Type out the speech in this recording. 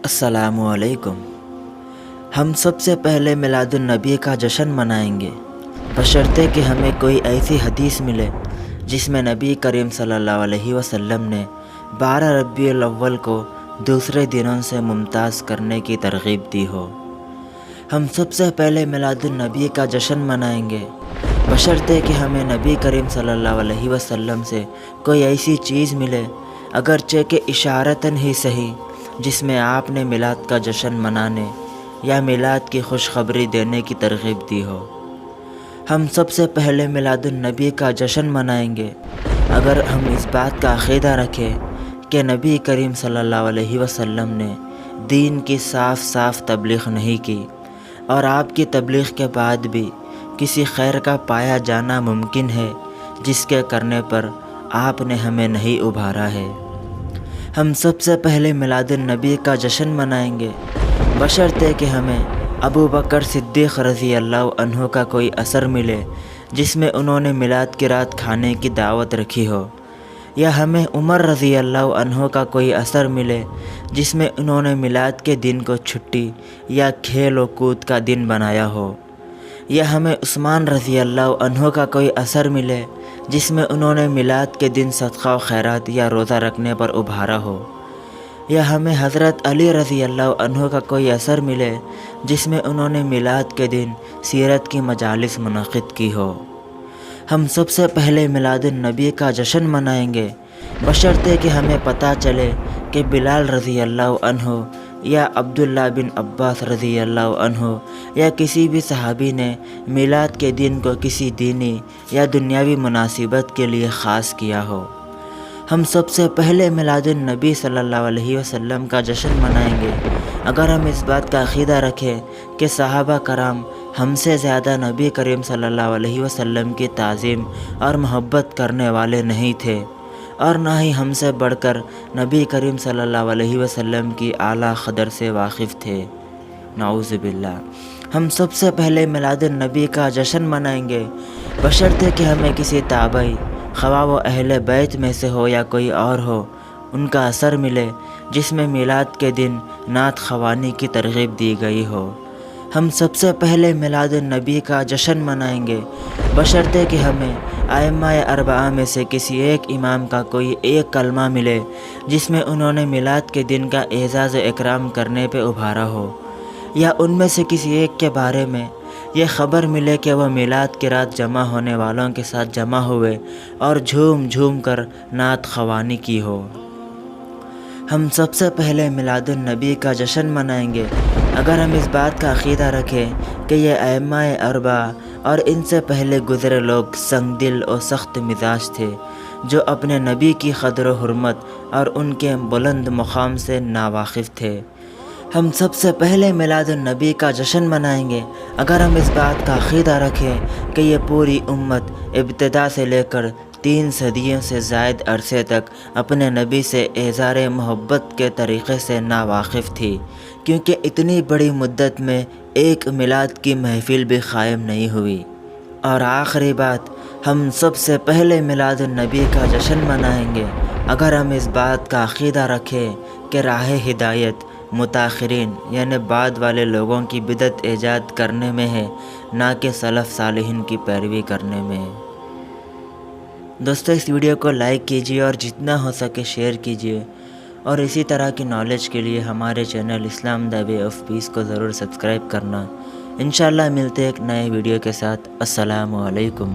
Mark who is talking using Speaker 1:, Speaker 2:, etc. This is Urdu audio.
Speaker 1: السلام علیکم۔ ہم سب سے پہلے میلاد النبی کا جشن منائیں گے بشرطے کہ ہمیں کوئی ایسی حدیث ملے جس میں نبی کریم صلی اللہ علیہ وسلم نے 12 ربیع الاول کو دوسرے دنوں سے ممتاز کرنے کی ترغیب دی ہو۔ ہم سب سے پہلے میلاد النبی کا جشن منائیں گے بشرطے کہ ہمیں نبی کریم صلی اللہ علیہ وسلم سے کوئی ایسی چیز ملے اگرچہ کہ اشارتاً ہی صحیح، جس میں آپ نے میلاد کا جشن منانے یا میلاد کی خوشخبری دینے کی ترغیب دی ہو۔ ہم سب سے پہلے میلاد النبی کا جشن منائیں گے اگر ہم اس بات کا عقیدہ رکھیں کہ نبی کریم صلی اللہ علیہ وسلم نے دین کی صاف صاف تبلیغ نہیں کی، اور آپ کی تبلیغ کے بعد بھی کسی خیر کا پایا جانا ممکن ہے جس کے کرنے پر آپ نے ہمیں نہیں ابھارا ہے۔ ہم سب سے پہلے میلاد النبی کا جشن منائیں گے بشرطے کہ ہمیں ابو بکر صدیق رضی اللہ عنہ کا کوئی اثر ملے جس میں انہوں نے میلاد کی رات کھانے کی دعوت رکھی ہو، یا ہمیں عمر رضی اللہ عنہ کا کوئی اثر ملے جس میں انہوں نے میلاد کے دن کو چھٹی یا کھیل و کود کا دن بنایا ہو، یا ہمیں عثمان رضی اللہ عنہ کا کوئی اثر ملے جس میں انہوں نے میلاد کے دن صدقہ و خیرات یا روزہ رکھنے پر ابھارا ہو، یا ہمیں حضرت علی رضی اللہ عنہ کا کوئی اثر ملے جس میں انہوں نے میلاد کے دن سیرت کی مجالس منعقد کی ہو۔ ہم سب سے پہلے میلاد النبی کا جشن منائیں گے بشرطے کہ ہمیں پتہ چلے کہ بلال رضی اللہ عنہ یا عبداللہ بن عباس رضی اللہ عنہ یا کسی بھی صحابی نے میلاد کے دن کو کسی دینی یا دنیاوی مناسبت کے لیے خاص کیا ہو۔ ہم سب سے پہلے میلاد النبی صلی اللہ علیہ وسلم کا جشن منائیں گے اگر ہم اس بات کا عقیدہ رکھیں کہ صحابہ کرام ہم سے زیادہ نبی کریم صلی اللہ علیہ وسلم کی تعظیم اور محبت کرنے والے نہیں تھے، اور نہ ہی ہم سے بڑھ کر نبی کریم صلی اللہ علیہ وسلم کی اعلیٰ قدر سے واقف تھے، نعوذ باللہ۔ ہم سب سے پہلے میلاد النبی کا جشن منائیں گے بشرطے کہ ہمیں کسی تابعی، خواہ وہ اہل بیت میں سے ہو یا کوئی اور ہو، ان کا اثر ملے جس میں میلاد کے دن نعت خوانی کی ترغیب دی گئی ہو۔ ہم سب سے پہلے میلاد النبی کا جشن منائیں گے بشرطے کہ ہمیں ائمہ اربعہ میں سے کسی ایک امام کا کوئی ایک کلمہ ملے جس میں انہوں نے میلاد کے دن کا اعزاز و اکرام کرنے پہ ابھارا ہو، یا ان میں سے کسی ایک کے بارے میں یہ خبر ملے کہ وہ میلاد کی رات جمع ہونے والوں کے ساتھ جمع ہوئے اور جھوم جھوم کر نعت خوانی کی ہو۔ ہم سب سے پہلے میلاد النبی کا جشن منائیں گے اگر ہم اس بات کا عقیدہ رکھیں کہ یہ ائمہ اربعہ اور ان سے پہلے گزرے لوگ سنگ دل اور سخت مزاج تھے، جو اپنے نبی کی قدر و حرمت اور ان کے بلند مقام سے ناواقف تھے۔ ہم سب سے پہلے میلاد النبی کا جشن منائیں گے اگر ہم اس بات کا عقیدہ رکھیں کہ یہ پوری امت ابتدا سے لے کر 3 صدیوں سے زائد عرصے تک اپنے نبی سے اظہار محبت کے طریقے سے ناواقف تھی، کیونکہ اتنی بڑی مدت میں ایک میلاد کی محفل بھی قائم نہیں ہوئی۔ اور آخری بات، ہم سب سے پہلے میلاد النبی کا جشن منائیں گے اگر ہم اس بات کا عقیدہ رکھیں کہ راہ ہدایت متاخرین یعنی بعد والے لوگوں کی بدعت ایجاد کرنے میں ہے، نہ کہ سلف صالحین کی پیروی کرنے میں ہے۔ دوستو، اس ویڈیو کو لائک کیجیے اور جتنا ہو سکے شیئر کیجیے، اور اسی طرح کی نالج کے لیے ہمارے channel Islam the way of peace کو ضرور سبسکرائب کرنا۔ انشاءاللہ ملتے ایک نئے ویڈیو کے ساتھ۔ السلام علیکم۔